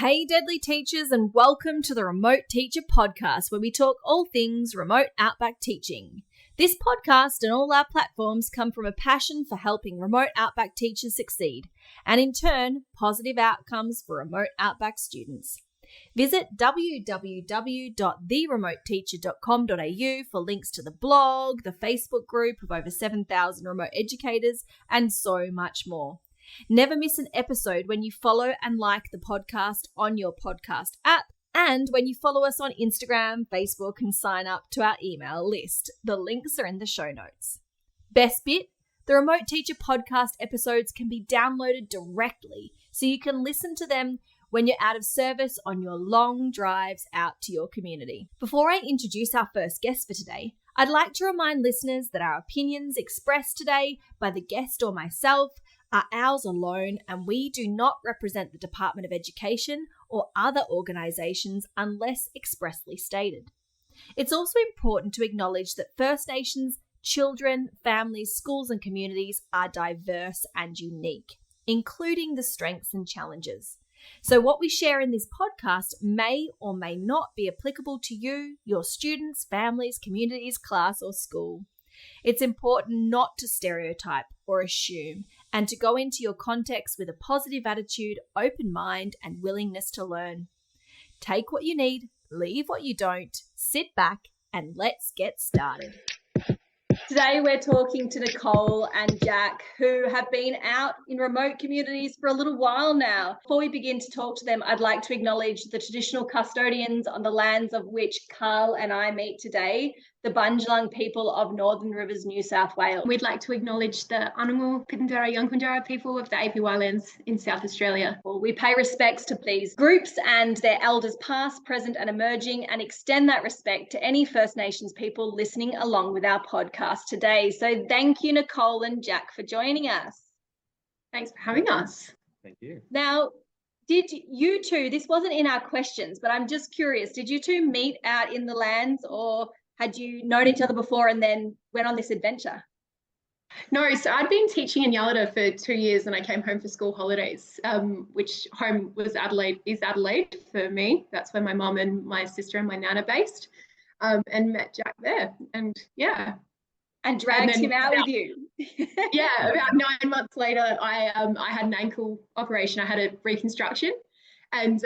Hey, deadly teachers, and welcome to the Remote Teacher Podcast, where we talk all things remote outback teaching. This podcast and all our platforms come from a passion for helping remote outback teachers succeed, and in turn, positive outcomes for remote outback students. Visit www.theremoteteacher.com.au for links to the blog, the Facebook group of over 7,000 remote educators, and so much more. Never miss an episode when you follow and like the podcast on your podcast app, and when you follow us on Instagram, Facebook, and sign up to our email list. The links are in the show notes. Best bit, the Remote Teacher Podcast episodes can be downloaded directly, so you can listen to them when you're out of service on your long drives out to your community. Before I introduce our first guest for today, I'd like to remind listeners that our opinions expressed today by the guest or myself are ours alone, and we do not represent the Department of Education or other organisations unless expressly stated. It's also important to acknowledge that First Nations children, families, schools and communities are diverse and unique, including the strengths and challenges. So what we share in this podcast may or may not be applicable to you, your students, families, communities, class or school. It's important not to stereotype or assume, and to go into your context with a positive attitude, open mind, and willingness to learn. Take what you need, leave what you don't, sit back, and let's get started. Today we're talking to Nicole and Jack, who have been out in remote communities for a little while now. Before we begin to talk to them, I'd like to acknowledge the traditional custodians on the lands of which Carl and I meet today, the Bundjalung people of Northern Rivers, New South Wales. We'd like to acknowledge the Anungu, Pitjantjatjara, Yunupinjara people of the APY lands in South Australia. Well, we pay respects to these groups and their elders past, present and emerging, and extend that respect to any First Nations people listening along with our podcast today. So thank you, Nicole and Jack, for joining us. Thanks for having us. Thank you. Now, did you two, this wasn't in our questions, but I'm just curious, did you two meet out in the lands, or had you known each other before and then went on this adventure? No, so I'd been teaching in Yalada for 2 years and I came home for school holidays, which home was Adelaide for me. That's where my mum and my sister and my nan are based, and met Jack there. And yeah. And dragged him out with you. Yeah, about 9 months later, I had an ankle operation. I had a reconstruction, and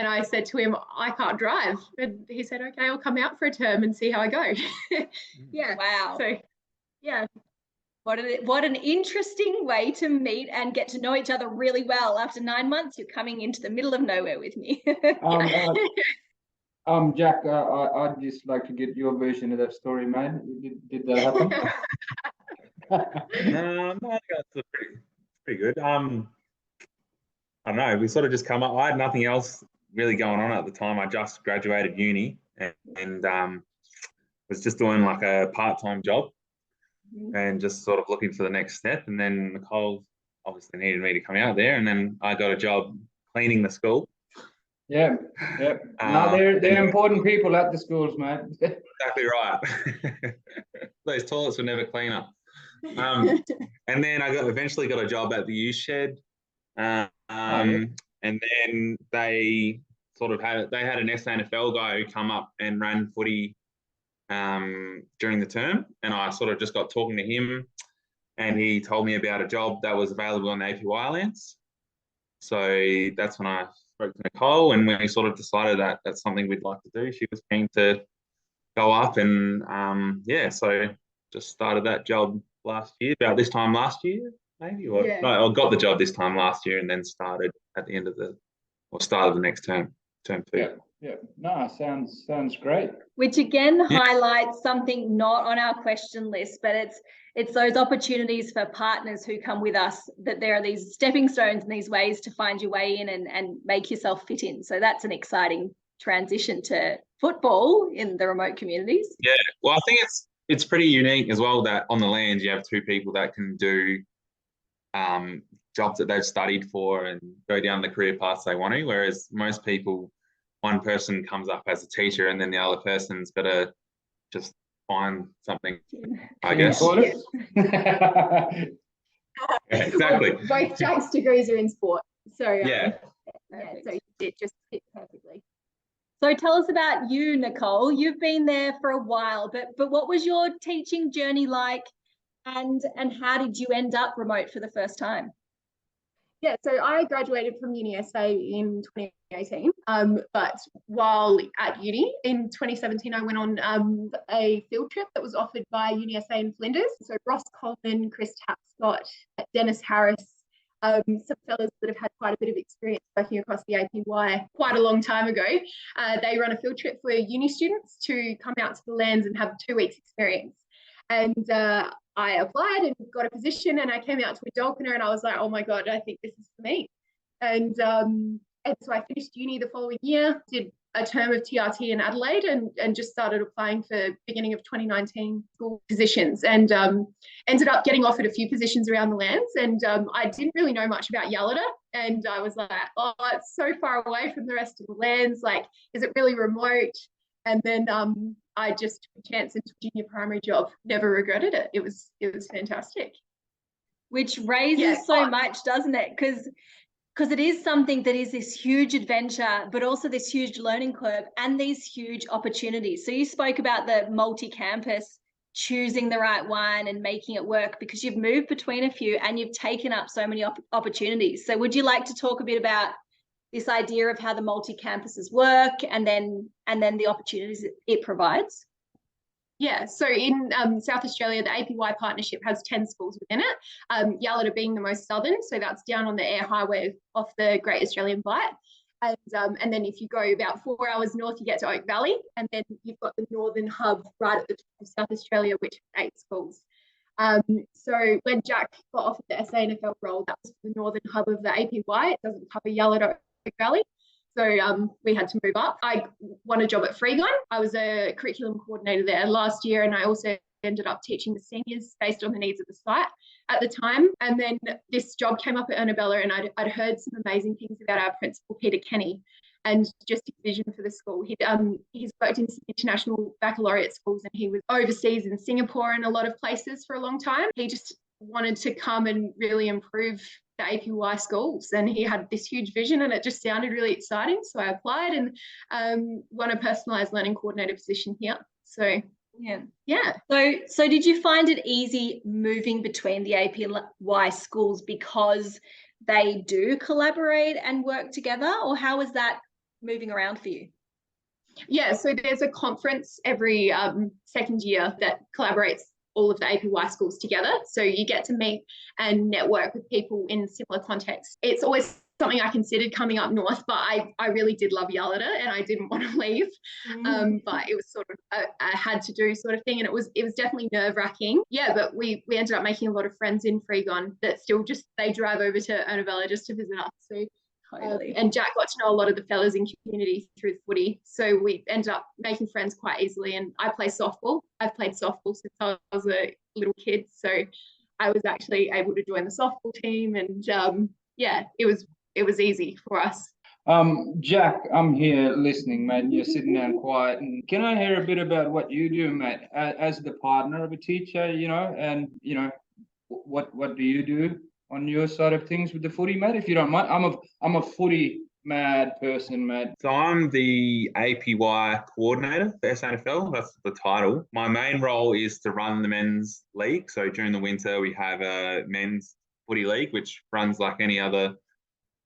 I said to him, I can't drive. And he said, okay, I'll come out for a term and see how I go. Yeah. Wow. So, yeah. What an interesting way to meet and get to know each other really well. After 9 months, you're coming into the middle of nowhere with me. Jack, I'd just like to get your version of that story, man. Did that happen? No, that's pretty good. I don't know. We sort of just come up. I had nothing else really going on at the time. I just graduated uni and was just doing like a part-time job and just sort of looking for the next step. And then Nicole obviously needed me to come out there, and then I got a job cleaning the school. Yeah. No, they're important people at the schools, mate. Exactly right. Those toilets were never cleaner. And then I eventually got a job at the youth shed. And then they sort of had an SNFL guy who come up and ran footy during the term, and I sort of just got talking to him, and he told me about a job that was available on the APY lands. So that's when I spoke to Nicole, and we sort of decided that that's something we'd like to do. She was keen to go up, and so just started that job last year, about this time last year, maybe. Or yeah. No, I got the job this time last year, and then started at the end of start of the next term 2. Yeah. No, sounds great. Which again highlights something not on our question list, but it's those opportunities for partners who come with us, that there are these stepping stones and these ways to find your way in and make yourself fit in. So that's an exciting transition to football in the remote communities. Yeah, well, I think it's pretty unique as well that on the land you have two people that can do jobs that they've studied for and go down the career paths they want to, whereas most people, one person comes up as a teacher and then the other person's got to just find something, I guess. Yeah. Yeah, exactly. Both Jack's degrees are in sport. So yeah. Perfect. Yeah, so it just fit perfectly. So tell us about you, Nicole. You've been there for a while, but what was your teaching journey like, and how did you end up remote for the first time? Yeah, so I graduated from Uni SA in 2018, but while at uni in 2017, I went on a field trip that was offered by Uni SA in Flinders. So Ross Coleman, Chris Tapscott, Dennis Harris, some fellas that have had quite a bit of experience working across the APY quite a long time ago. They run a field trip for uni students to come out to the lands and have 2 weeks experience. And I applied and got a position, and I came out to a dog opener and I was like, oh my God, I think this is for me. And so I finished uni the following year, did a term of TRT in Adelaide, and just started applying for beginning of 2019 school positions, and ended up getting offered a few positions around the lands. And I didn't really know much about Yalada, and I was like, oh, it's so far away from the rest of the lands. Like, is it really remote? And then I just took a chance into a junior primary job. Never regretted it. It was fantastic. Which raises so much, doesn't it? Because it is something that is this huge adventure, but also this huge learning curve and these huge opportunities. So you spoke about the multi-campus, choosing the right one and making it work, because you've moved between a few and you've taken up so many opportunities. So would you like to talk a bit about this idea of how the multi-campuses work, and then the opportunities it provides? Yeah, so in South Australia, the APY partnership has 10 schools within it, Yalada being the most southern, so that's down on the air highway off the Great Australian Bight. And then if you go about 4 hours north, you get to Oak Valley, and then you've got the northern hub right at the top of South Australia, which has 8 schools. So when Jack got offered the SANFL role, that was the northern hub of the APY. It doesn't cover Yalada, Oak Valley. So we had to move up. I won a job at Freegun. I was a curriculum coordinator there last year, and I also ended up teaching the seniors based on the needs of the site at the time. And then this job came up at Ernabella, and I'd heard some amazing things about our principal, Peter Kenny, and just his vision for the school. He's worked in some international baccalaureate schools, and he was overseas in Singapore and a lot of places for a long time. He just wanted to come and really improve the APY schools, and he had this huge vision, and it just sounded really exciting. So I applied and won a personalised learning coordinator position here. So yeah. So did you find it easy moving between the APY schools because they do collaborate and work together, or how was that moving around for you? Yeah, so there's a conference every second year that collaborates all of the APY schools together. So you get to meet and network with people in similar contexts. It's always something I considered coming up north, but I really did love Yalada and I didn't want to leave. But it was sort of I had to do sort of thing, and it was definitely nerve-wracking. Yeah, but we ended up making a lot of friends in Freegun that still just, they drive over to Ernabella just to visit us. So and Jack got to know a lot of the fellas in community through footy. So we ended up making friends quite easily. And I play softball. I've played softball since I was a little kid. So I was actually able to join the softball team. And yeah, it was easy for us. Jack, I'm here listening, mate. You're sitting down quiet. And can I hear a bit about what you do, mate, as the partner of a teacher, and, what do you do on your side of things with the footy, mate, if you don't mind? I'm a footy mad person, mate. So I'm the APY coordinator for SANFL. That's the title. My main role is to run the men's league. So during the winter, we have a men's footy league, which runs like any other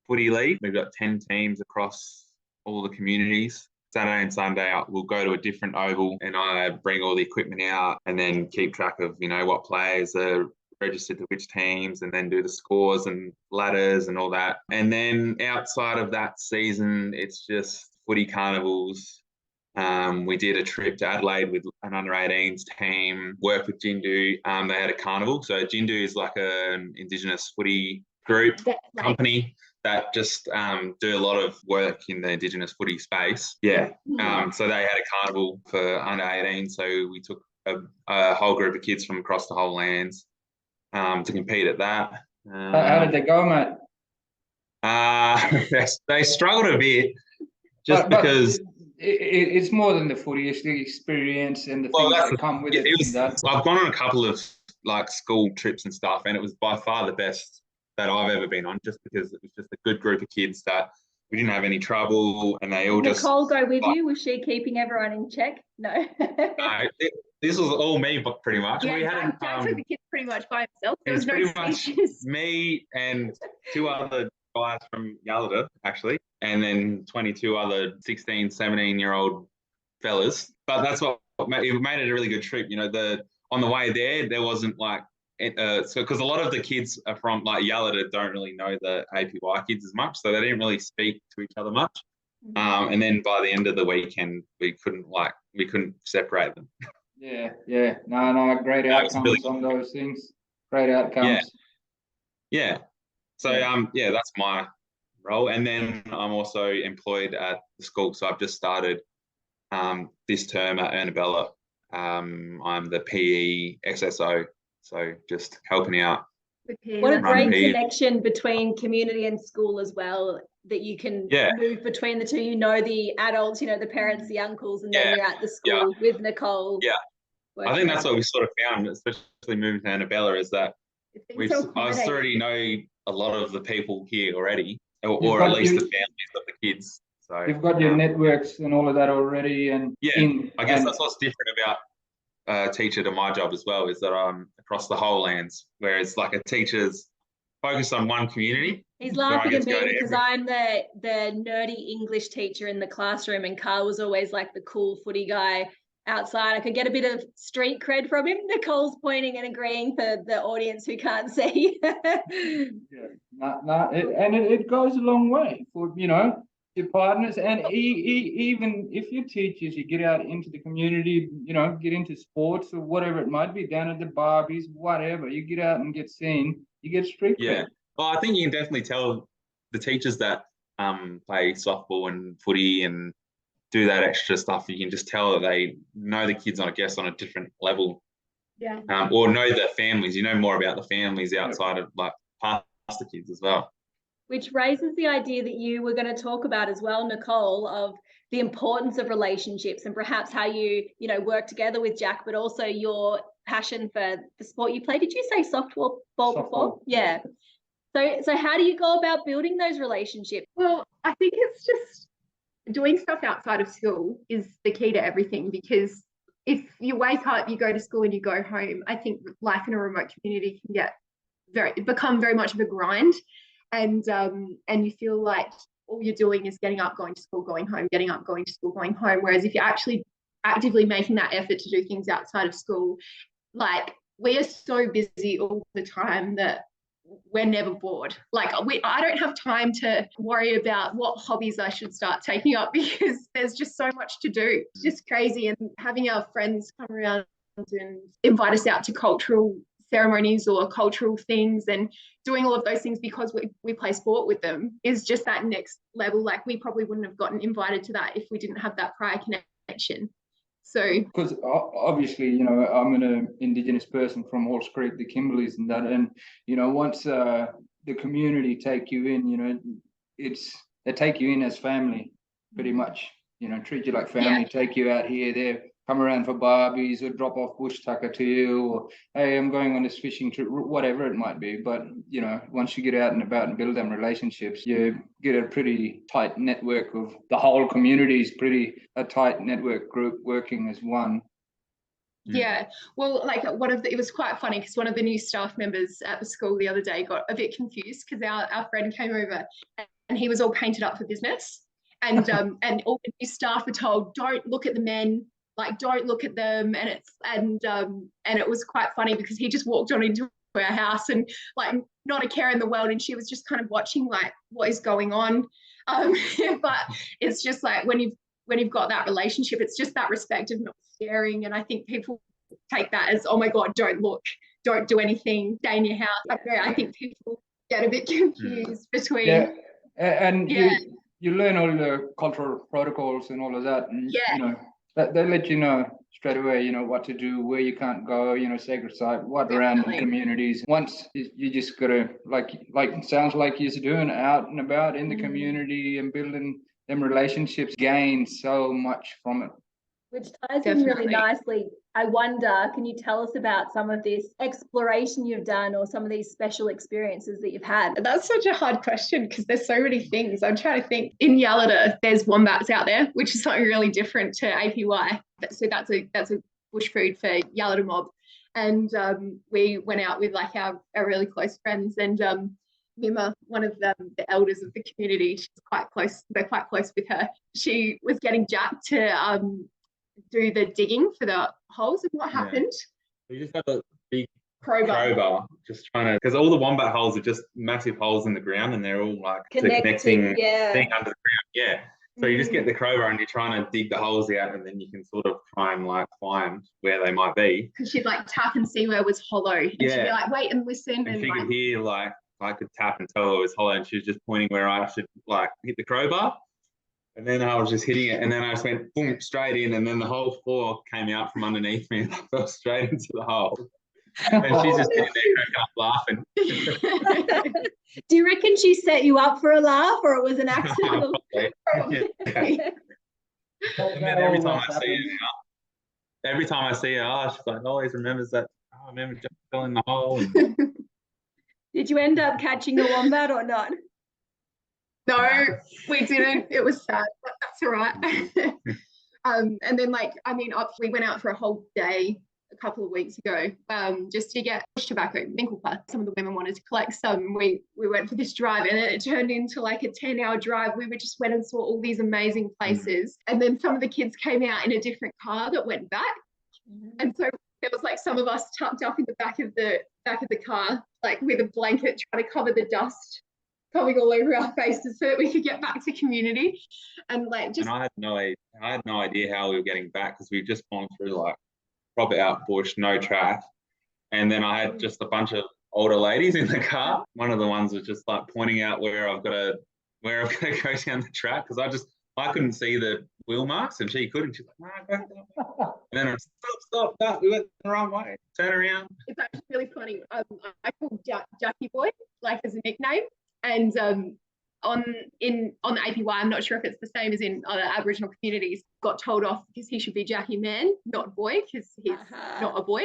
footy league. We've got 10 teams across all the communities. Saturday and Sunday, we'll go to a different oval, and I bring all the equipment out and then keep track of, what players are registered to which teams, and then do the scores and ladders and all that. And then outside of that season, it's just footy carnivals. We did a trip to Adelaide with an under-18s team, worked with Jindu. They had a carnival. So Jindu is like an Indigenous footy group company that just do a lot of work in the Indigenous footy space. Yeah. So they had a carnival for under-18. So we took a whole group of kids from across the whole lands to compete at that. How did they go, mate? They struggled a bit because it's more than the footy. It's the experience and the things that come with it. I've gone on a couple of school trips and stuff, and it was by far the best that I've ever been on, just because it was just a good group of kids that we didn't have any trouble, and they all just. Nicole go with you? Was she keeping everyone in check? No. This was all me, but pretty much. Yeah, we hadn't. Jack took the kids pretty much by himself. There It was was no pretty much speeches. me and 2 other guys from Yalda, actually, and then 22 other 16, 17-year-old fellas. But that's what it made it a really good trip. You know, on the way there wasn't like, so because a lot of the kids are from like Yalda don't really know the APY kids as much, so they didn't really speak to each other much. And then by the end of the weekend, we couldn't separate them. Yeah. No, great outcomes really on those things. Great outcomes. Yeah. So that's my role. And then I'm also employed at the school. So I've just started this term at Ernabella. I'm the PE SSO. So just helping out. What a great connection between community and school as well, that you can move between the two. You know the adults, you know the parents, the uncles, and then you're at the school with Nicole. Yeah. I think that's what we sort of found, especially moving to Annabella, is that I already know a lot of the people here already, or at least the families of the kids. So you've got your networks and all of that already, and I guess that's what's different about a teacher to my job as well, is that I'm across the whole lands, whereas like a teacher's focused on one community. He's laughing at me because I'm the nerdy English teacher in the classroom, and Carl was always like the cool footy guy outside. I could get a bit of street cred from him. Nicole's pointing and agreeing for the audience who can't see. It goes a long way for, you know, your partners, and even if you're teachers, you get out into the community, you know, get into sports or whatever it might be, down at the Barbies, whatever, you get out and get seen, you get street cred. Well, I think you can definitely tell the teachers that play softball and footy and do that extra stuff. You can just tell that they know the kids, on a different level. Yeah. Or know the families. You know more about the families outside of like past the kids as well. Which raises the idea that you were going to talk about as well, Nicole, of the importance of relationships and perhaps how you work together with Jack, but also your passion for the sport you play. Did you say softball before? Yeah. So how do you go about building those relationships? Well, I think it's just doing stuff outside of school is the key to everything, because if you wake up, you go to school and you go home, I think life in a remote community can become very much of a grind. And you feel like all you're doing is getting up, going to school, going home, getting up, going to school, going home. Whereas if you're actually actively making that effort to do things outside of school, like we are so busy all the time that we're never bored. Like I don't have time to worry about what hobbies I should start taking up, because there's just so much to do. It's just crazy. And having our friends come around and invite us out to cultural ceremonies or cultural things and doing all of those things because we play sport with them is just that next level. Like we probably wouldn't have gotten invited to that if we didn't have that prior connection. So because obviously, you know, I'm an Indigenous person from Halls Creek, the Kimberleys and that, and you know, once the community take you in, you know, they take you in as family pretty much, you know, treat you like family, take you out here, there, come around for Barbies or drop off bush tucker to you, or hey, I'm going on this fishing trip, whatever it might be. But you know, once you get out and about and build them relationships, you get a pretty tight network of the whole community is a tight network group working as one. Yeah, well, like it was quite funny because one of the new staff members at the school the other day got a bit confused because our friend came over and he was all painted up for business, and and all the new staff were told, don't look at the men, like don't look at them, and it was quite funny because he just walked on into our house and like not a care in the world, and she was just kind of watching like what is going on, but it's just like when you've got that relationship, it's just that respect of not staring, and I think people take that as, oh my god, don't look, don't do anything, stay in your house. I think people get a bit confused between you learn all the cultural protocols and all of that, and you know that they let you know straight away, you know, what to do, where you can't go, you know, sacred site, what around in communities. Once you just gotta like sounds like you're doing out and about in the community and building them relationships, gain so much from it. Which ties in really Definitely. nicely. I wonder, can you tell us about some of this exploration you've done or some of these special experiences that you've had? That's such a hard question because there's so many things. I'm trying to think. In Yalada, there's wombats out there, which is something really different to APY. So that's a bush food for Yalada mob. And we went out with like our really close friends, and Mima, one of the elders of the community, she's quite close. They're quite close with her. She was getting Jack to do the digging for the holes. And what happened? We just had a big Crowbar. just trying to, because all the wombat holes are just massive holes in the ground, and they're all like connecting thing under the ground. Yeah. So you just get the crowbar and you're trying to dig the holes out, and then you can sort of try and like find where they might be. Because she'd like tap and see where it was hollow. And she'd be like, wait and listen. And she could hear, like, I could tap and tell it was hollow, and she was just pointing where I should like hit the crowbar. And then I was just hitting it, and then I just went boom straight in, and then the whole floor came out from underneath me, and I fell straight into the hole. And she's just sitting there cracking up laughing. Do you reckon she set you up for a laugh, or it was an accident? Yeah. And then every time I see her, she's like, always remembers that. Oh, I remember just fell in the hole. Did you end up catching a wombat or not? No, we didn't. It was sad, but that's all right. And then, we went out for a whole day a couple of weeks ago, just to get bush tobacco, Minkelpa. Some of the women wanted to collect some. We went for this drive, and it turned into like a 10-hour drive. We just went and saw all these amazing places. And then some of the kids came out in a different car that went back. And so there was like some of us tucked up in the back of the car, like with a blanket, trying to cover the dust coming all over our faces so that we could get back to community. And I had no idea how we were getting back, because we've just gone through like proper out bush, no track. And then I had just a bunch of older ladies in the car. One of the ones was just like pointing out where I've got to go down the track, because I couldn't see the wheel marks, and she couldn't. She's like, no, go. And then I stop, we went the wrong way, turn around. It's actually really funny. I called Jackie Boy, like, as a nickname. And on the APY, I'm not sure if it's the same as in other Aboriginal communities, got told off because he should be Jackie Man, not boy, because he's not a boy.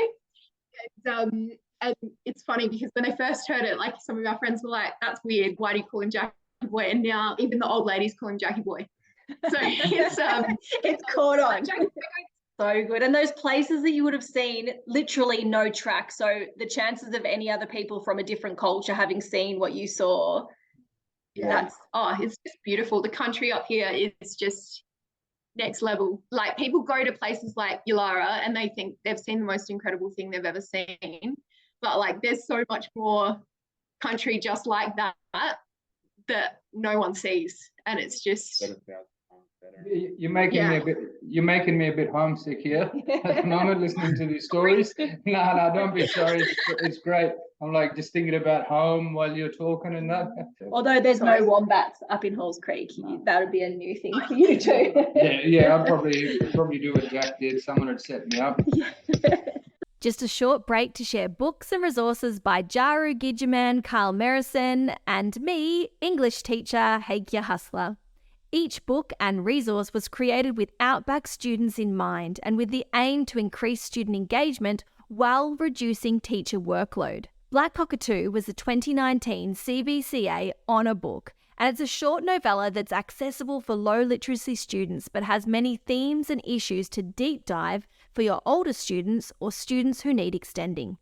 And it's funny because when they first heard it, like, some of our friends were like, that's weird, why do you call him Jackie Boy? And now even the old ladies call him Jackie Boy. So it's caught on. So good. And those places that you would have seen, literally no track. So the chances of any other people from a different culture having seen what you saw, it's just beautiful. The country up here is just next level. Like, people go to places like Yulara and they think they've seen the most incredible thing they've ever seen. But like, there's so much more country just like that no one sees. And it's just... You're making me a bit homesick here at the moment, listening to these stories. No, don't be sorry. It's great. I'm like just thinking about home while you're talking and that. Although there's no wombats up in Halls Creek, that would be a new thing for you too. Yeah, I'll probably do what Jack did. Someone had set me up. Just a short break to share books and resources by Jaru Gidgerman, Carl Merrison, and me, English teacher Hakea Hustler. Each book and resource was created with Outback students in mind and with the aim to increase student engagement while reducing teacher workload. Black Cockatoo was the 2019 CBCA Honour Book, and it's a short novella that's accessible for low literacy students but has many themes and issues to deep dive for your older students or students who need extending.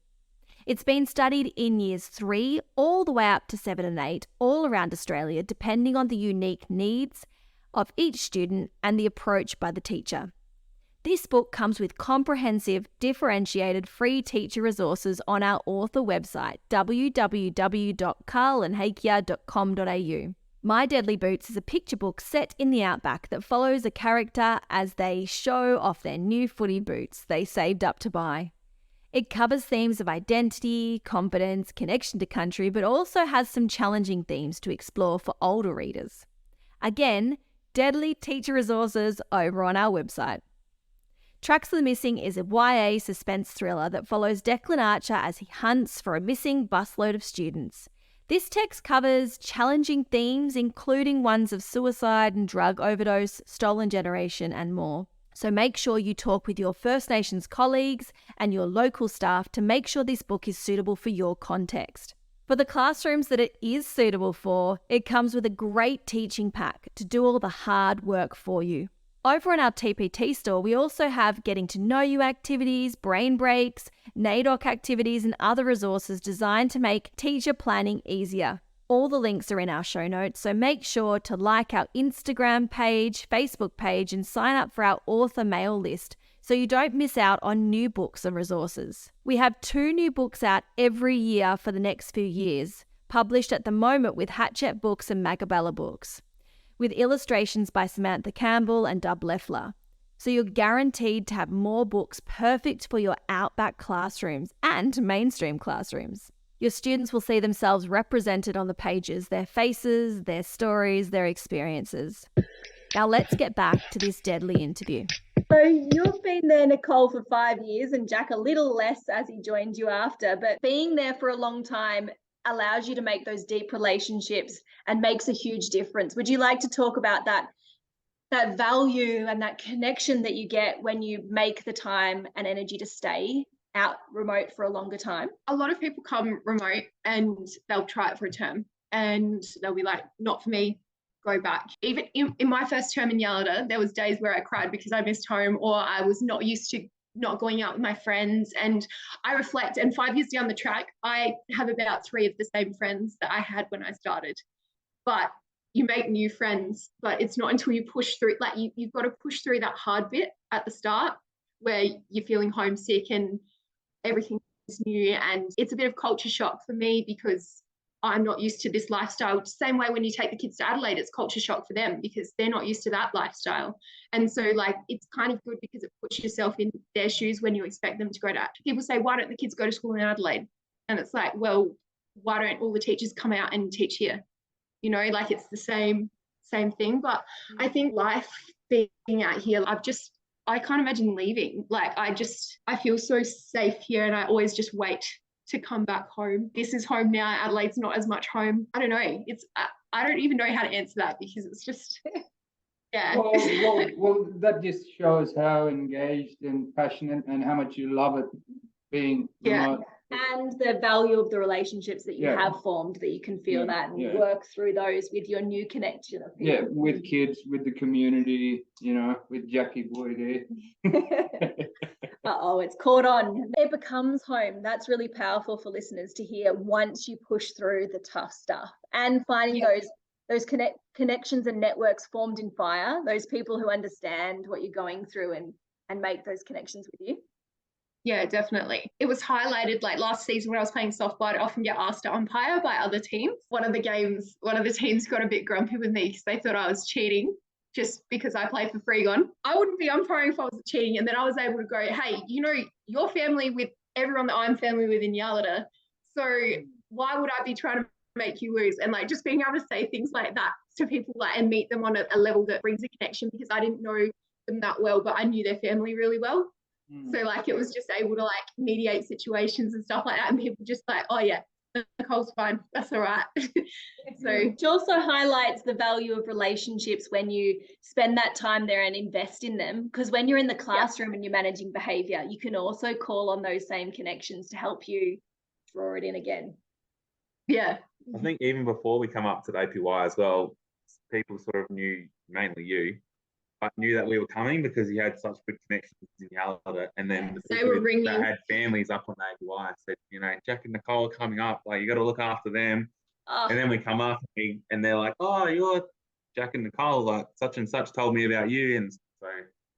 It's been studied in years 3 all the way up to 7 and 8 all around Australia, depending on the unique needs of each student and the approach by the teacher. This book comes with comprehensive, differentiated free teacher resources on our author website, www.carlandhakea.com.au. My Deadly Boots is a picture book set in the outback that follows a character as they show off their new footy boots they saved up to buy. It covers themes of identity, confidence, connection to country, but also has some challenging themes to explore for older readers. Again, deadly teacher resources over on our website. Tracks of the Missing is a YA suspense thriller that follows Declan Archer as he hunts for a missing busload of students. This text covers challenging themes, including ones of suicide and drug overdose, stolen generation, and more. So make sure you talk with your First Nations colleagues and your local staff to make sure this book is suitable for your context. For the classrooms that it is suitable for, it comes with a great teaching pack to do all the hard work for you. Over on our TPT store, we also have getting to know you activities, brain breaks, NAIDOC activities, and other resources designed to make teacher planning easier. All the links are in our show notes, so make sure to like our Instagram page, Facebook page, and sign up for our author mail list so you don't miss out on new books and resources. We have 2 new books out every year for the next few years, published at the moment with Hatchet Books and Magabella Books, with illustrations by Samantha Campbell and Dub Leffler. So you're guaranteed to have more books perfect for your outback classrooms and mainstream classrooms. Your students will see themselves represented on the pages, their faces, their stories, their experiences. Now let's get back to this deadly interview. So you've been there, Nicole, for 5 years, and Jack a little less as he joined you after, but being there for a long time allows you to make those deep relationships and makes a huge difference. Would you like to talk about that value and that connection that you get when you make the time and energy to stay out remote for a longer time? A lot of people come remote and they'll try it for a term and they'll be like, not for me, go back. Even in my first term in Yalda, there was days where I cried because I missed home or I was not used to not going out with my friends. And I reflect, and 5 years down the track, I have about 3 of the same friends that I had when I started. But you make new friends, but it's not until you push through, like you've got to push through that hard bit at the start where you're feeling homesick and everything is new. And it's a bit of culture shock for me because I'm not used to this lifestyle. Same way when you take the kids to Adelaide, it's culture shock for them because they're not used to that lifestyle. And so like, it's kind of good because it puts yourself in their shoes when you expect them to go to, people say, why don't the kids go to school in Adelaide? And it's like, well, why don't all the teachers come out and teach here? You know, like it's the same thing. But I think life being out here, I can't imagine leaving. Like I feel so safe here and I always just wait to come back home. This is home now. Adelaide's not as much home. I don't know. I don't even know how to answer that because it's just, yeah. Well, that just shows how engaged and passionate and how much you love it being remote. And the value of the relationships that you have formed, that you can feel that and work through those with your new connection. Yeah, with kids, with the community, you know, with Jackie boy there. It's caught on. It becomes home. That's really powerful for listeners to hear once you push through the tough stuff and finding those connections and networks formed in fire, those people who understand what you're going through and make those connections with you. Yeah, definitely. It was highlighted like last season when I was playing softball, I'd often get asked to umpire by other teams. One of the teams got a bit grumpy with me because they thought I was cheating just because I played for Freegon. I wouldn't be umpiring if I was cheating. And then I was able to go, hey, you know, you're family with everyone that I'm family with in Yalda. So why would I be trying to make you lose? And like just being able to say things like that to people like and meet them on a level that brings a connection because I didn't know them that well, but I knew their family really well. So like it was just able to like mediate situations and stuff like that, and people just like, oh yeah, Nicole's fine, that's all right. So it also highlights the value of relationships when you spend that time there and invest in them, because when you're in the classroom and you're managing behavior, you can also call on those same connections to help you draw it in again. Yeah, I think even before we come up to the APY as well, people sort of knew, mainly you, but knew that we were coming because you had such good connections in Yalda. And then the people that had families up on the APY said, you know, Jack and Nicole are coming up, like you got to look after them. And then we come up and they're like, oh, you're Jack and Nicole, like such and such told me about you. And so,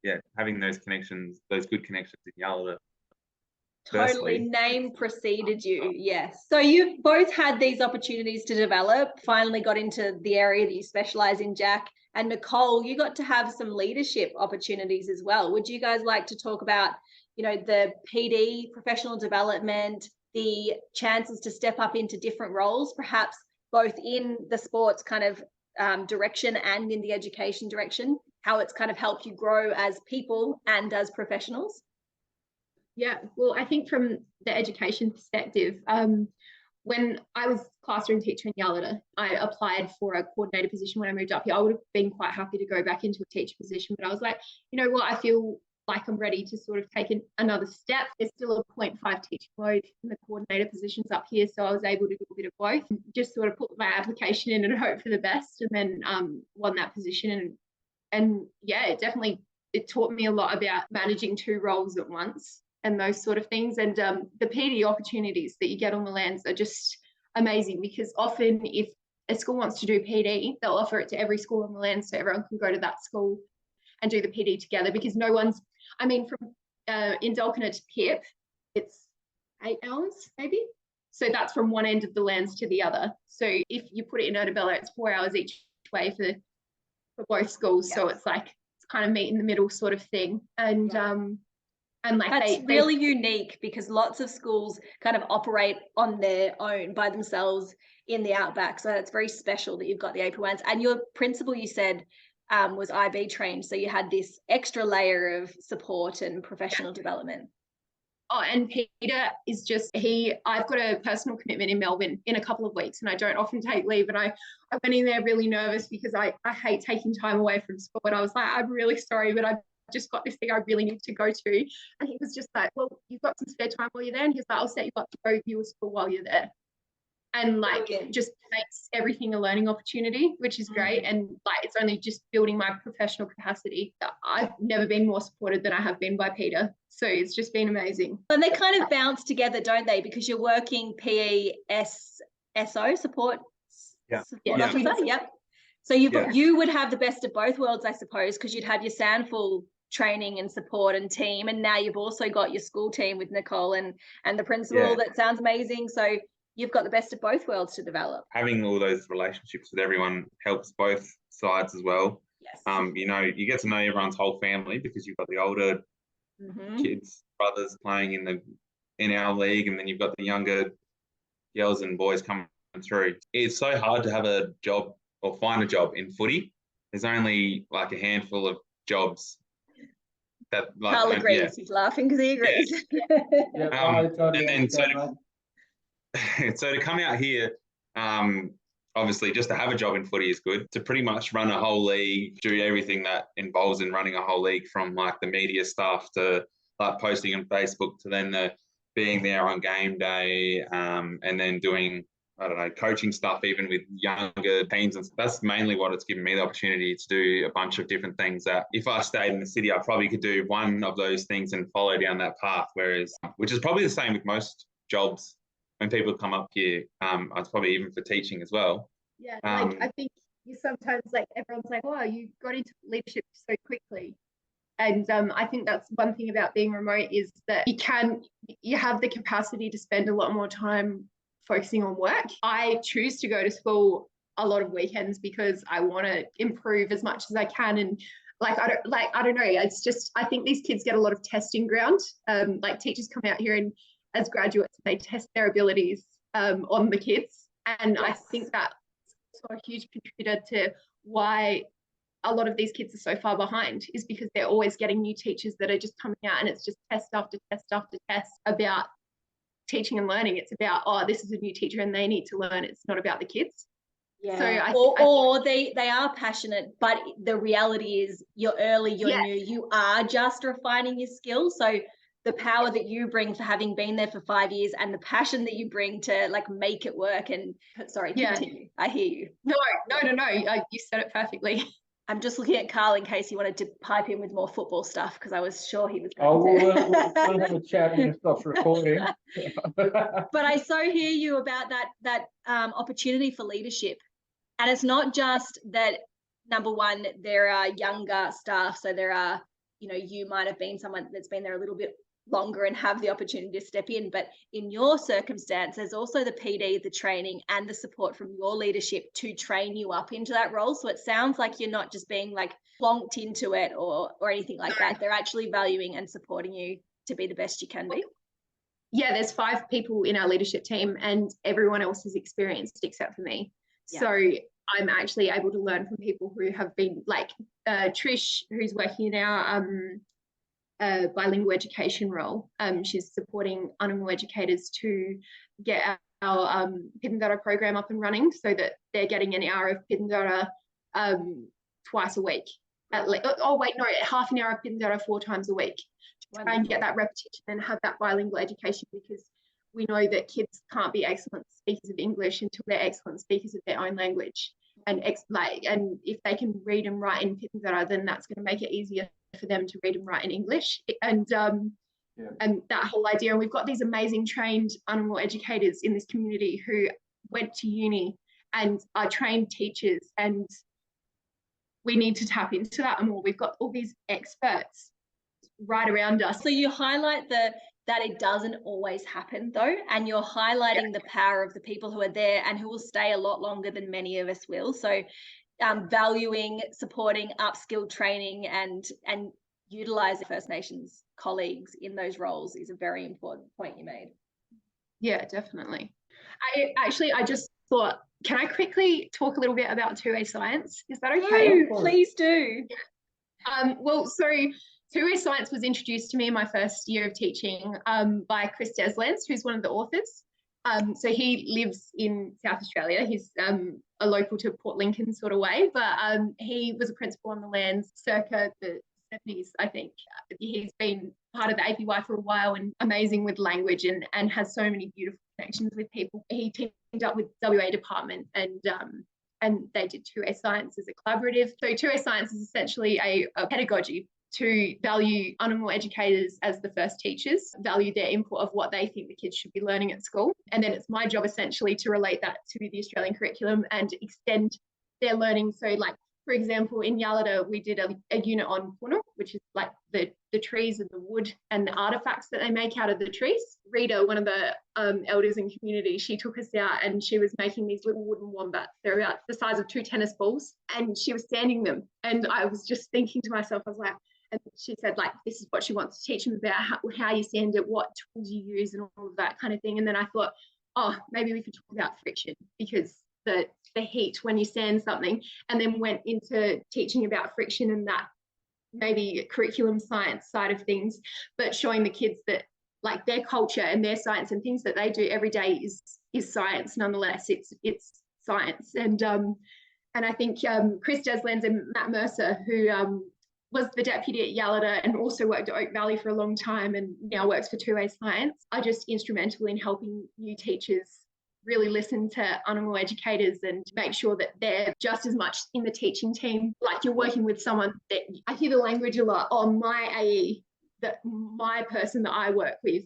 yeah, having those connections, those good connections in Yalda. Totally name preceded you, yes. So you've both had these opportunities to develop, finally got into the area that you specialize in, Jack. And Nicole, you got to have some leadership opportunities as well. Would you guys like to talk about, you know, the PD, professional development, the chances to step up into different roles, perhaps both in the sports kind of direction and in the education direction, how it's kind of helped you grow as people and as professionals? Yeah, well, I think from the education perspective, when I was classroom teacher in Yalita, I applied for a coordinator position when I moved up here. I would have been quite happy to go back into a teacher position, but I was like, you know what, I feel like I'm ready to sort of take another step. There's still a 0.5 teaching load in the coordinator positions up here, so I was able to do a bit of both. Just sort of put my application in and hope for the best, and then won that position. And yeah, it taught me a lot about managing 2 roles at once and those sort of things. And the PD opportunities that you get on the lands are just amazing, because often if a school wants to do PD, they'll offer it to every school on the land, so everyone can go to that school and do the PD together, because no one's, I mean, from in Dalkana to Pip, it's 8 hours maybe. So that's from one end of the lands to the other. So if you put it in Otabella, it's 4 hours each way for both schools. Yes. So it's like, it's kind of meet in the middle sort of thing. And and like that's really unique, because lots of schools kind of operate on their own by themselves in the outback. So it's very special that you've got the APYs. And your principal, you said, was IB trained, so you had this extra layer of support and professional development. Oh, and Peter is just, I've got a personal commitment in Melbourne in a couple of weeks, and I don't often take leave. And I went in there really nervous because I hate taking time away from sport. And I was like, I'm really sorry, but I've just got this thing I really need to go to. And he was just like, well, you've got some spare time while you're there. And he's like, I'll set you up to go view a school while you're there. And like, it just makes everything a learning opportunity, which is great. And like, it's only just building my professional capacity. I've never been more supported than I have been by Peter. So it's just been amazing. And they kind of bounce together, don't they? Because you're working PESO support. Yeah. Officer. Yep. So you would have the best of both worlds, I suppose, because you'd have your SANFL training and support and team, and now you've also got your school team with Nicole and the principal. Yeah. That sounds amazing. So you've got the best of both worlds to develop. Having all those relationships with everyone helps both sides as well. Yes. You know, you get to know everyone's whole family, because you've got the older kids, brothers playing in our league, and then you've got the younger girls and boys coming through. It's so hard to have a job or find a job in footy. There's only like a handful of jobs that, like, Carl agrees. He's laughing because he agrees. Yeah, I totally understand, so to come out here, obviously just to have a job in footy is good. To pretty much run a whole league, do everything that involves in running a whole league, from like the media stuff to like posting on Facebook, to then being there on game day, and then doing, I don't know, coaching stuff even with younger teams. And that's mainly what it's given me the opportunity to do a bunch of different things that if I stayed in the city, I probably could do one of those things and follow down that path. Which is probably the same with most jobs when people come up here. It's probably even for teaching as well. Yeah, like I think you sometimes, like, everyone's like, oh, you got into leadership so quickly. And I think that's one thing about being remote, is that you have the capacity to spend a lot more time focusing on work. I choose to go to school a lot of weekends because I want to improve as much as I can. And I don't know. It's just, I think these kids get a lot of testing ground. Like, teachers come out here and as graduates, they test their abilities on the kids. And yes. I think that's also a huge contributor to why a lot of these kids are so far behind, is because they're always getting new teachers that are just coming out, and it's just test after test after test about teaching and learning. It's about, oh, this is a new teacher and they need to learn. It's not about the kids. Yeah. So they are passionate, but the reality is you're early, you're new, you are just refining your skills. So the power that you bring for having been there for 5 years, and the passion that you bring to like make it work. And sorry, continue. I hear you. No. You said it perfectly. I'm just looking at Carl in case he wanted to pipe in with more football stuff, because I was sure he was going to. We'll have a chat when it stops recording. But I so hear you about that opportunity for leadership. And it's not just that, number one, there are younger staff. So there are, you might have been someone that's been there a little bit longer and have the opportunity to step in. But in your circumstance, there's also the PD, the training, and the support from your leadership to train you up into that role. So it sounds like you're not just being like plonked into it or anything like that. They're actually valuing and supporting you to be the best you can be. Yeah, there's 5 people in our leadership team, and everyone else is experienced except for me. Yeah. So I'm actually able to learn from people who have been, like Trish, who's working in our bilingual education role. She's supporting unilingual educators to get our Pidindara program up and running, so that they're getting an hour of Pidindara twice a week. Half an hour of Pidindara 4 times a week to try and get that repetition and have that bilingual education, because we know that kids can't be excellent speakers of English until they're excellent speakers of their own language. And if they can read and write in Pidindara, then that's going to make it easier for them to read and write in English. And that whole idea. And we've got these amazing trained animal educators in this community who went to uni and are trained teachers, and we need to tap into that more. We've got all these experts right around us. So you highlight that it doesn't always happen though, and you're highlighting the power of the people who are there and who will stay a lot longer than many of us will. So valuing, supporting upskill training and utilizing First Nations colleagues in those roles is a very important point you made. Yeah, definitely. I just thought, can I quickly talk a little bit about 2A science? Is that okay? No, please do. Well, so 2A science was introduced to me in my first year of teaching by Chris Deslands, who's one of the authors. So he lives in South Australia. He's a local to Port Lincoln sort of way, but he was a principal on the lands circa the 70s, I think. He's been part of the APY for a while and amazing with language and has so many beautiful connections with people. He teamed up with WA department and they did 2A science as a collaborative. So 2A science is essentially a pedagogy to value animal educators as the first teachers, value their input of what they think the kids should be learning at school. And then it's my job essentially to relate that to the Australian curriculum and extend their learning. So like, for example, in Yalada, we did a unit on puno, which is like the trees and the wood and the artifacts that they make out of the trees. Rita, one of the elders in community, she took us out and she was making these little wooden wombats. They're about the size of 2 tennis balls, and she was sanding them. And I was just thinking to myself, I was like, and she said, like, this is what she wants to teach them about, how you sand it, what tools you use and all of that kind of thing. And then I thought, oh, maybe we could talk about friction, because the heat when you sand something, and then went into teaching about friction and that maybe curriculum science side of things, but showing the kids that like their culture and their science and things that they do every day is science nonetheless. It's science. And I think Chris Deslands and Matt Mercer, who was the deputy at Yalada and also worked at Oak Valley for a long time and now works for 2A Science, are just instrumental in helping new teachers really listen to animal educators and make sure that they're just as much in the teaching team. Like you're working with someone that I hear the language a lot, oh, my AE, my person that I work with.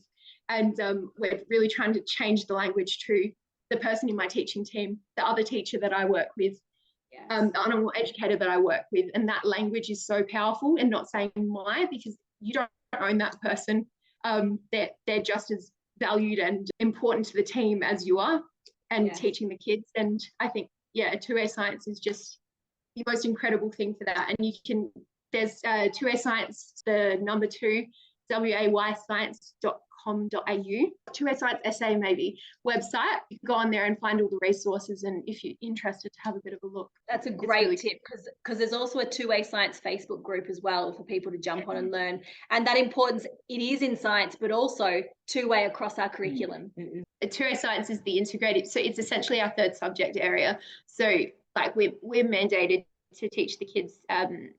And we're really trying to change the language to the person in my teaching team, the other teacher that I work with, the animal educator that I work with. And that language is so powerful, and not saying my, because you don't own that person. They're just as valued and important to the team as you are, and teaching the kids. And I think 2A Science is just the most incredible thing for that. And there's 2A Science, the number 2 wayscience.com.au, 2A Science SA maybe website. You can go on there and find all the resources, and if you're interested to have a bit of a look. That's a great tip, because there's also a 2A Science Facebook group as well for people to jump on and learn. And that importance, it is in science, but also 2A across our curriculum. 2A Science is the integrated, so it's essentially our 3rd subject area. So like we're mandated to teach the kids,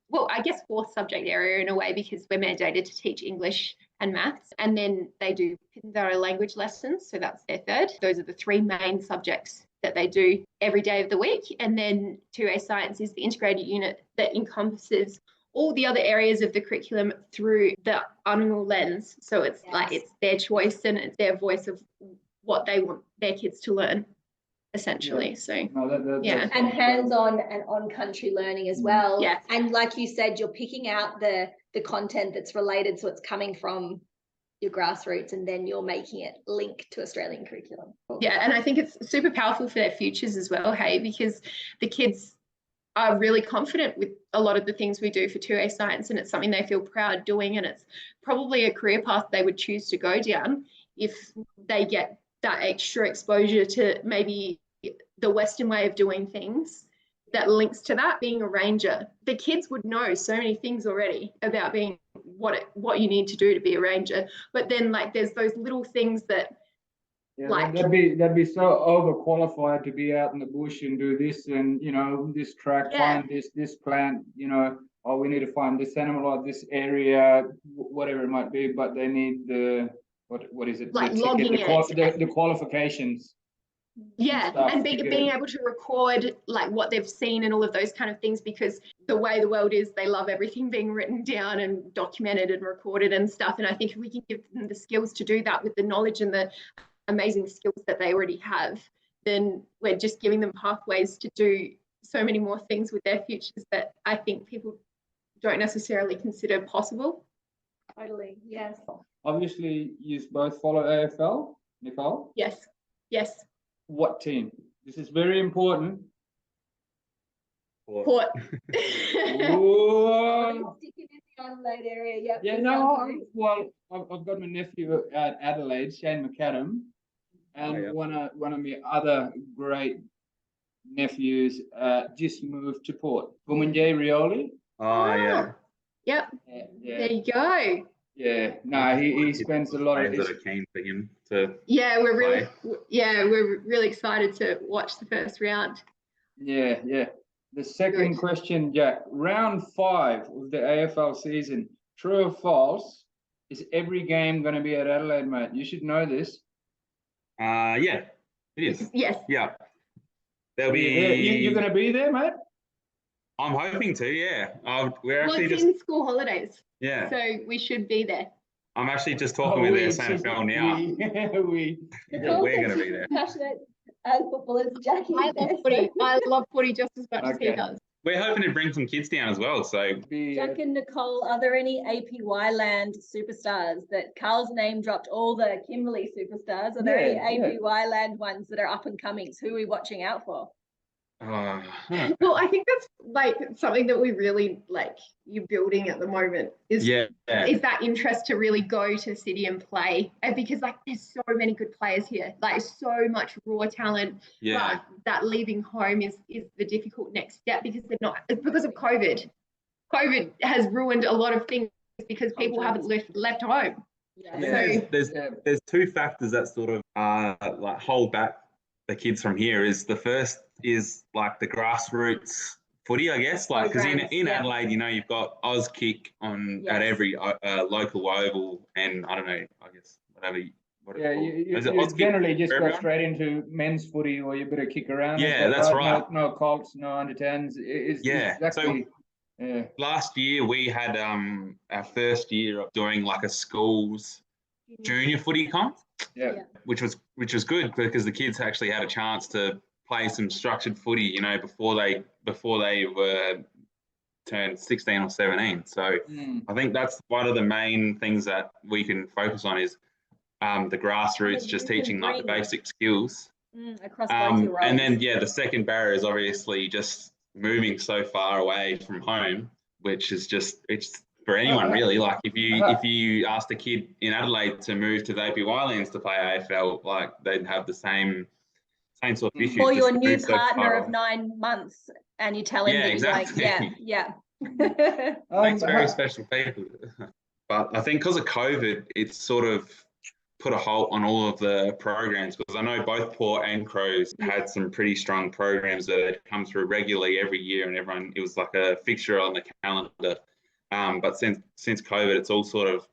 well, I guess 4th subject area in a way, because we're mandated to teach English and maths, and then they do Pidindara language lessons, so that's their 3rd. Those are the 3 main subjects that they do every day of the week. And then 2A Science is the integrated unit that encompasses all the other areas of the curriculum through the animal lens. So it's like it's their choice and it's their voice of what they want their kids to learn, essentially. So and hands-on and on-country learning as well. And like you said, you're picking out the content that's related, so it's coming from your grassroots, and then you're making it link to Australian curriculum. And I think it's super powerful for their futures as well, hey, because the kids are really confident with a lot of the things we do for 2A Science, and it's something they feel proud doing, and it's probably a career path they would choose to go down if they get that extra exposure to maybe the Western way of doing things that links to that. Being a ranger, the kids would know so many things already about being what you need to do to be a ranger, but then like there's those little things that Yeah, Like- they'd be so overqualified to be out in the bush and do this and this track, Yeah. find this plant, oh, we need to find this animal or this area, whatever it might be, but they need the what is it? Like the ticket, logging it. the qualifications. Yeah, stuff and to get being it. able to record like what they've seen and all of those kind of things, because the way the world is, they love everything being written down and documented and recorded and stuff. And I think if we can give them the skills to do that with the knowledge and the amazing skills that they already have, then we're just giving them pathways to do so many more things with their futures that I think people don't necessarily consider possible. Totally, yes. Obviously, you both follow AFL, Nicole. Yes, yes. What team? This is very important. Port. Whoa. Sticking in the Adelaide area, yep. Yeah, no, well, I've got my nephew at Adelaide, Shane McAdam, and one of my other great nephews just moved to Port. Bumanjay Rioli. Oh, yeah. Yep. Yeah, There you go. yeah. No, he spends a lot of Players that are keen for him to. Yeah, we're really excited to watch the first round. Yeah, yeah. The second Good. question, Jack. Round 5 of the AFL season. True or false? Is every game going to be at Adelaide, mate? You should know this. Yeah, it is. Yes. Yeah. There'll be. You're going to be there, mate? I'm hoping to, yeah. We're Well, actually it's just. in school holidays, Yeah. so we should be there. I'm actually just talking with the SNFL now. Yeah, we're going to be there. Passionate as football as Jackie. I love footy. I love footy just as much as he Okay. does. We're hoping to bring some kids down as well. So Jack and Nicole, are there any APY land superstars that Carl's name dropped all the Kimberley superstars? Are there any APY land ones that are up and comings? Who are we watching out for? Well, I think that's like something that we really like you're building at the moment is that interest to really go to the city and play. And because like there's so many good players here, like so much raw talent. yeah. But that leaving home is the difficult next step because they're not. It's because of COVID. COVID has ruined a lot of things because people haven't left home. Yeah. There's two factors that sort of like hold back the kids from here. Is the first is like the grassroots footy, I guess, like because in Adelaide, you've got Oz Kick on at every local oval, and I don't know, I guess whatever. You generally just go straight into men's footy, or you better kick around. Yeah, that's right. No Colts, no under 10s. Exactly. So last year we had our first year of doing like a schools junior footy comp. Yeah. Which was good because the kids actually had a chance to play some structured footy, before they were turned 16 or 17. So I think that's one of the main things that we can focus on is the grassroots, just teaching like the basic skills. Across both your roles. And then the second barrier is obviously just moving so far away from home, which is it's for anyone really. Like if you asked a kid in Adelaide to move to the APY lands to play AFL, like they'd have the same sort of issues. Or your new partner of 9 months, and you tell him that exactly. Makes very special people. But I think because of COVID, it's sort of put a halt on all of the programs, because I know both Port and Crows had some pretty strong programs that had come through regularly every year, and it was like a fixture on the calendar. But since COVID, it's all sort of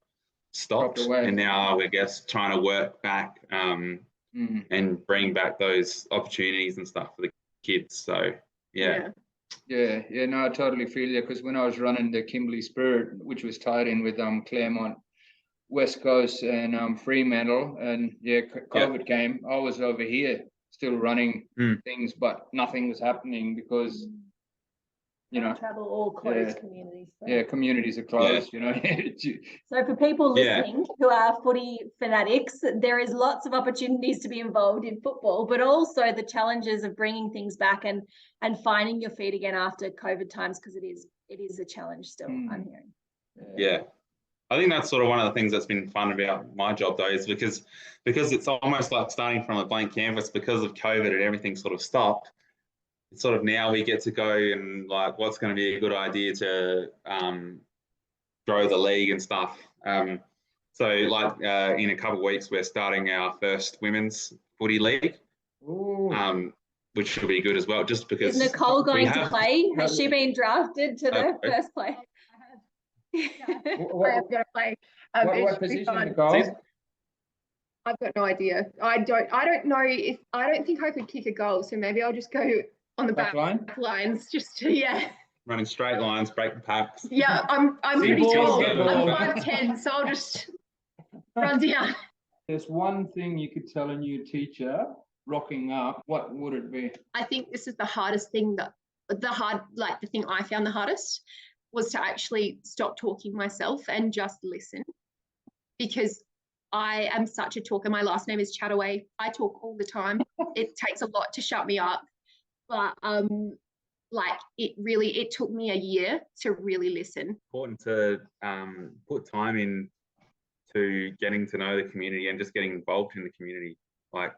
stopped, and now we're trying to work back and bring back those opportunities and stuff for the kids. So no, I totally feel you, because when I was running the Kimberley Spirit, which was tied in with Claremont, West Coast, and Fremantle, and COVID came, I was over here still running things, but nothing was happening because travel all closed communities. So. Communities are closed, So for people listening who are footy fanatics, there is lots of opportunities to be involved in football, but also the challenges of bringing things back and finding your feet again after COVID times, because it is a challenge still, I'm hearing. Yeah. I think that's sort of one of the things that's been fun about my job though, is because it's almost like starting from a blank canvas because of COVID and everything sort of stopped. It's sort of now we get to go and like what's going to be a good idea to grow the league and stuff. So like in a couple of weeks, we're starting our first women's footy league, which will be good as well, just because. Is Nicole going to play? Has she been drafted to the first play? I have got to play. What position, Nicole? I've got no idea. I don't know if I don't think I could kick a goal, so maybe I'll just go on the back lines, just to running straight lines, break the packs. Yeah, I'm pretty tall. I'm 5'10", so I'll just run down. There's one thing you could tell a new teacher rocking up. What would it be? I think this is the hardest thing the thing I found the hardest was to actually stop talking myself and just listen, because I am such a talker. My last name is Chataway. I talk all the time. It takes a lot to shut me up, but it took me a year to really listen. Important to put time in to getting to know the community and just getting involved in the community, but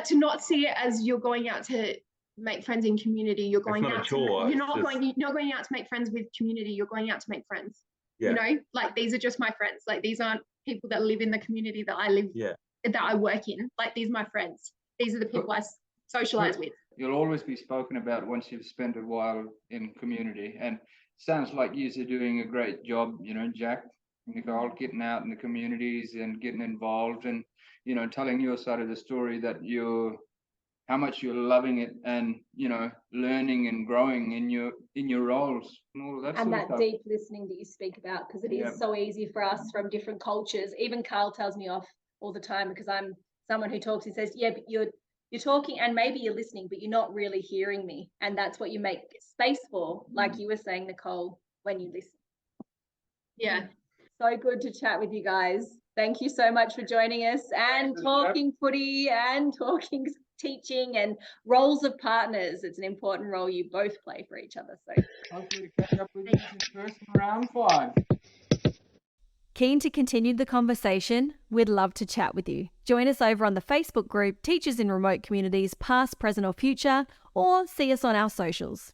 to not see it as you're going out to make friends in community. You're going out you're not going out to make friends with community. You're going out to make friends. Yeah. You know, these are just my friends. These aren't people that live in the community that I live, that I work in. These are my friends. These are the people I socialize with. You'll always be spoken about once you've spent a while in community, and sounds like you're doing a great job, Jack, Nicole, getting out in the communities and getting involved and, telling your side of the story, that how much you're loving it and, learning and growing in your roles and all of that and sort of stuff. Deep listening that you speak about, because it is so easy for us from different cultures. Even Carl tells me off all the time because I'm someone who talks. He says, yeah, but you're talking and maybe you're listening, but you're not really hearing me. And that's what you make space for, like you were saying, Nicole, when you listen. Yeah. So good to chat with you guys. Thank you so much for joining us and talking footy and talking teaching and roles of partners. It's an important role you both play for each other. So hopefully to catch up with you in person round 5. Keen to continue the conversation? We'd love to chat with you. Join us over on the Facebook group Teachers in Remote Communities Past, Present or Future, or see us on our socials.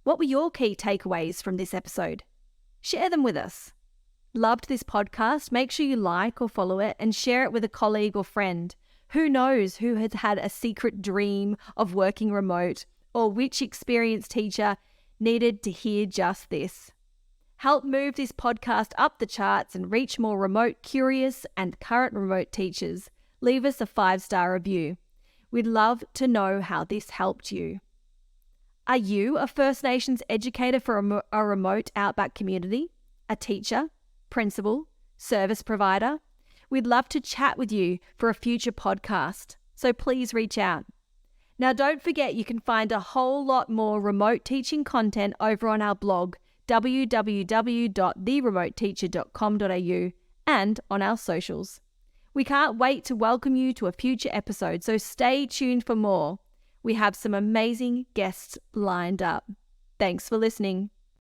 What were your key takeaways from this episode? Share them with us. Loved this podcast? Make sure you like or follow it and share it with a colleague or friend. Who knows who has had a secret dream of working remote, or which experienced teacher needed to hear just this. Help move this podcast up the charts and reach more remote curious and current remote teachers. Leave us a 5-star review. We'd love to know how this helped you. Are you a First Nations educator for a remote outback community? A teacher, principal, service provider? We'd love to chat with you for a future podcast, so please reach out. Now, don't forget you can find a whole lot more remote teaching content over on our blog, www.theremoteteacher.com.au, and on our socials. We can't wait to welcome you to a future episode, so stay tuned for more. We have some amazing guests lined up. Thanks for listening.